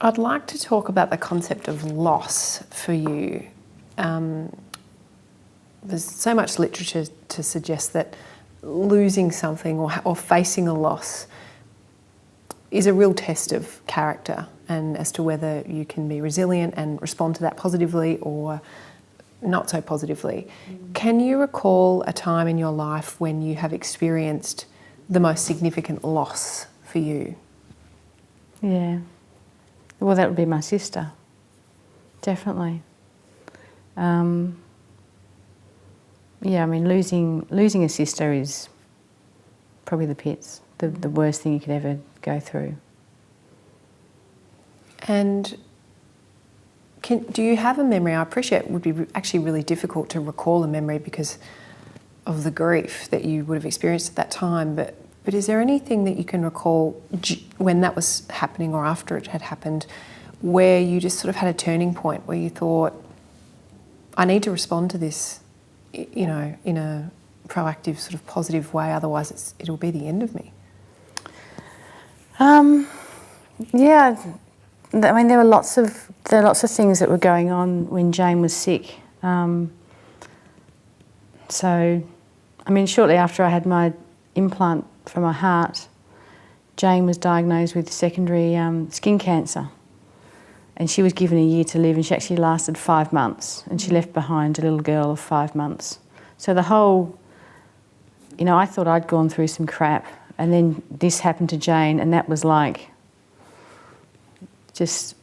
I'd like to talk about the concept of loss for you. There's so much literature to suggest that losing something or facing a loss is a real test of character and as to whether you can be resilient and respond to that positively or not so positively. Can you recall a time in your life when you have experienced the most significant loss for you? Yeah. Well, that would be my sister. Definitely. Yeah, I mean, losing a sister is probably the pits, the worst thing you could ever go through. And do you have a memory? I appreciate it would be actually really difficult to recall a memory because of the grief that you would have experienced at that time, but is there anything that you can recall when that was happening or after it had happened where you just sort of had a turning point where you thought, I need to respond to this, you know, in a proactive sort of positive way, otherwise it'll be the end of me? Yeah, I mean, there were lots of things that were going on when Jane was sick. So, I mean, shortly after I had my implant for my heart, Jane was diagnosed with secondary skin cancer, and she was given a year to live, and she actually lasted 5 months, and she left behind a little girl of 5 months. So the whole, you know, I thought I'd gone through some crap, and then this happened to Jane, and that was like, just,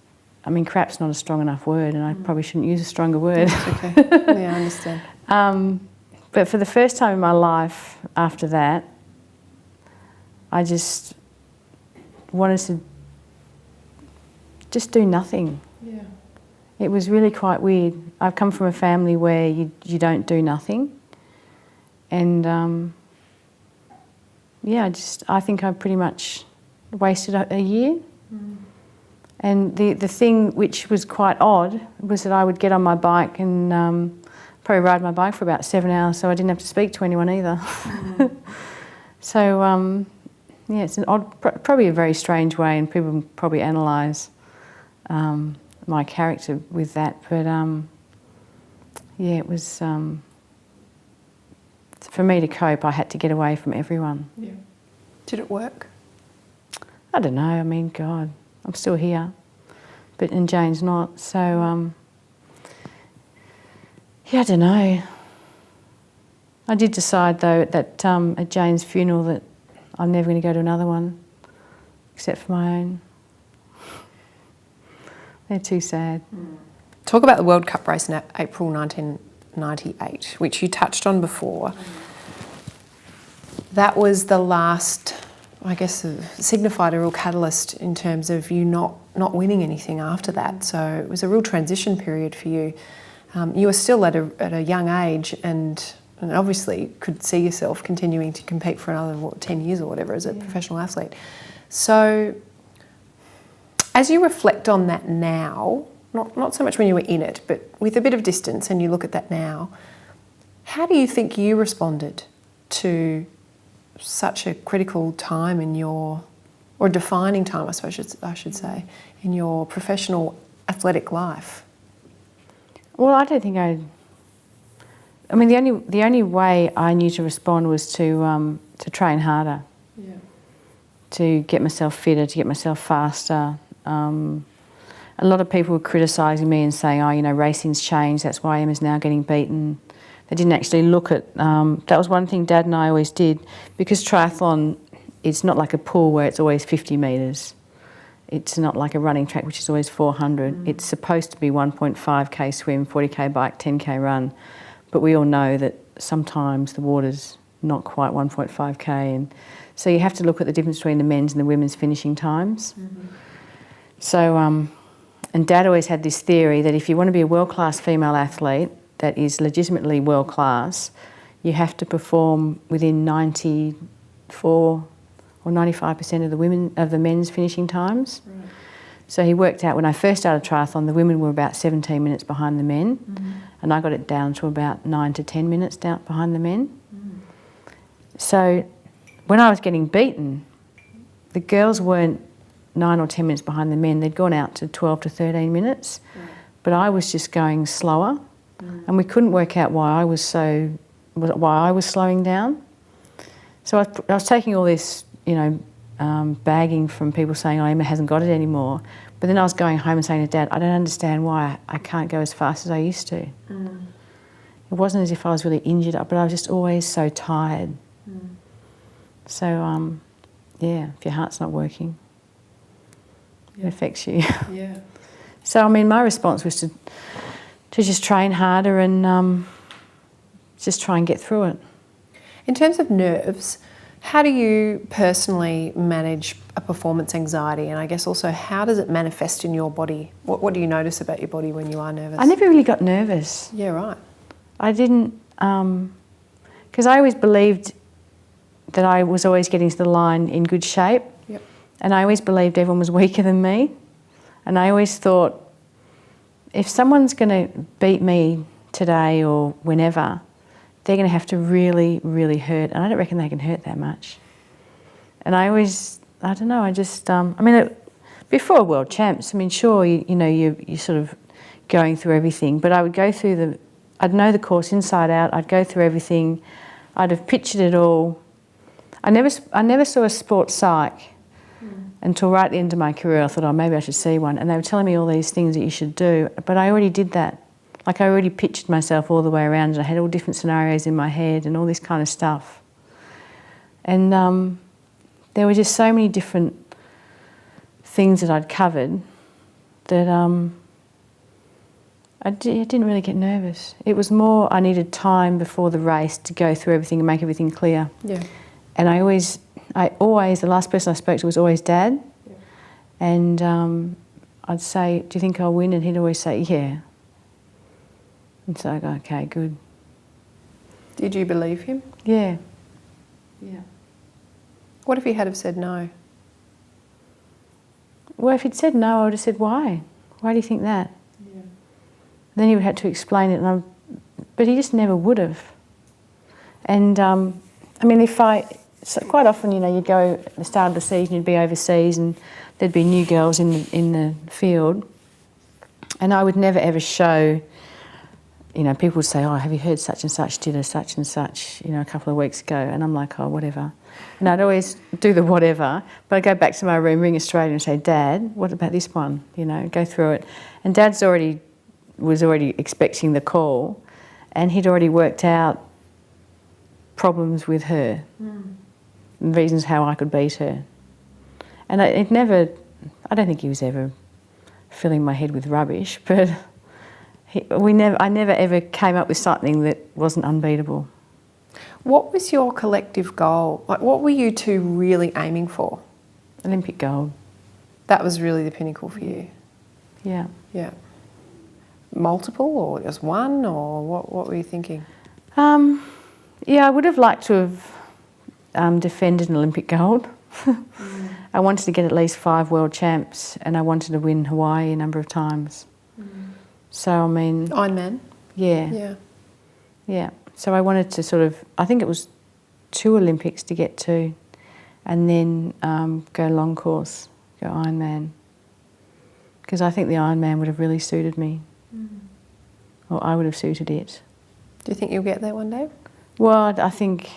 I mean, crap's not a strong enough word, and I probably shouldn't use a stronger word. That's okay. Yeah, I understand. But for the first time in my life after that, I just wanted to just do nothing. Yeah. It was really quite weird. I've come from a family where you don't do nothing. And yeah, I think I pretty much wasted a year. Mm. And the thing which was quite odd was that I would get on my bike and probably ride my bike for about 7 hours, so I didn't have to speak to anyone either. Mm. So yeah, it's an odd, probably a very strange way, and people probably analyse my character with that. But yeah, it was for me to cope. I had to get away from everyone. Yeah. Did it work? I don't know. I mean, God, I'm still here, and Jane's not. So yeah, I don't know. I did decide though that at Jane's funeral that I'm never going to go to another one, except for my own. They're too sad. Talk about the World Cup race in April 1998, which you touched on before. That was the last, I guess, signified a real catalyst in terms of you not winning anything after that. So it was a real transition period for you. You were still at a young age and obviously could see yourself continuing to compete for another 10 years or whatever as a professional athlete. So as you reflect on that now, not so much when you were in it, but with a bit of distance and you look at that now, how do you think you responded to such a critical time in your, or defining time, I suppose I should say, in your professional athletic life? Well, I don't think I mean, the only way I knew to respond was to train harder, to get myself fitter, to get myself faster. A lot of people were criticising me and saying, oh, you know, racing's changed, that's why Emma's now getting beaten. They didn't actually look at, that was one thing Dad and I always did, because triathlon, it's not like a pool where it's always 50 metres. It's not like a running track, which is always 400. Mm. It's supposed to be 1.5k swim, 40k bike, 10k run. But we all know that sometimes the water's not quite 1.5k. And so you have to look at the difference between the men's and the women's finishing times. Mm-hmm. So, and Dad always had this theory that if you want to be a world-class female athlete that is legitimately world-class, you have to perform within 94 or 95% of the men's finishing times. Right. So he worked out when I first started triathlon, the women were about 17 minutes behind the men, and I got it down to about 9 to 10 minutes down behind the men. So when I was getting beaten, the girls weren't 9 or 10 minutes behind the men. They'd gone out to 12 to 13 minutes, but I was just going slower, and we couldn't work out why I was slowing down. So I was taking all this, bagging from people saying, oh, Emma hasn't got it anymore. But then I was going home and saying to Dad, I don't understand why I can't go as fast as I used to. It wasn't as if I was really injured, but I was just always so tired. So, if your heart's not working, it affects you. Yeah. So, I mean, my response was to just train harder and just try and get through it. In terms of nerves, how do you personally manage a performance anxiety, and I guess also how does it manifest in your body? What do you notice about your body when you are nervous? I never really got nervous. Yeah, right. I didn't, because I always believed that I was always getting to the line in good shape. Yep. And I always believed everyone was weaker than me. And I always thought, if someone's going to beat me today or whenever, they're going to have to really, really hurt. And I don't reckon they can hurt that much. And I always, I don't know, before World Champs, sure, you're sort of going through everything, but I would go through I'd know the course inside out, I'd go through everything, I'd have pictured it all. I never saw a sports psych until right at the end of my career. I thought, oh, maybe I should see one. And they were telling me all these things that you should do, but I already did that. Like, I already pictured myself all the way around, and I had all different scenarios in my head and all this kind of stuff. And there were just so many different things that I'd covered that I didn't really get nervous. It was more I needed time before the race to go through everything and make everything clear. Yeah. And I always, the last person I spoke to was always Dad. Yeah. And I'd say, do you think I'll win? And he'd always say, yeah. And so I go, okay, good. Did you believe him? Yeah. Yeah. What if he had have said no? Well, if he'd said no, I would have said, why? Why do you think that? Yeah. Then he would have to explain it, but he just never would have. And quite often, you'd go at the start of the season, you'd be overseas, and there'd be new girls in the field, and I would never ever show. People would say, oh, have you heard such and such did a such and such, a couple of weeks ago? And I'm like, oh, whatever. And I'd always do the whatever, but I'd go back to my room, ring Australia and say, Dad, what about this one? Go through it. And Dad's was already expecting the call, and he'd already worked out problems with her and reasons how I could beat her. And I don't think he was ever filling my head with rubbish, but I never ever came up with something that wasn't unbeatable. What was your collective goal? Like, what were you two really aiming for? Olympic gold. That was really the pinnacle for you? Yeah. Yeah. Multiple, or just one, or what were you thinking? I would have liked to have defended an Olympic gold. I wanted to get at least 5 world champs, and I wanted to win Hawaii a number of times. So, Ironman? Yeah. Yeah. Yeah. So I wanted to I think it was 2 Olympics to get to, and then go long course, go Ironman. Because I think the Ironman would have really suited me. Or I would have suited it. Do you think you'll get there one day? Well, I think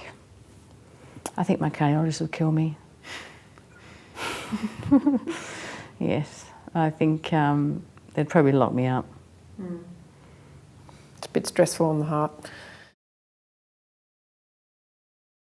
my cardiologist will kill me. Yes. I think they'd probably lock me up. It's a bit stressful on the heart.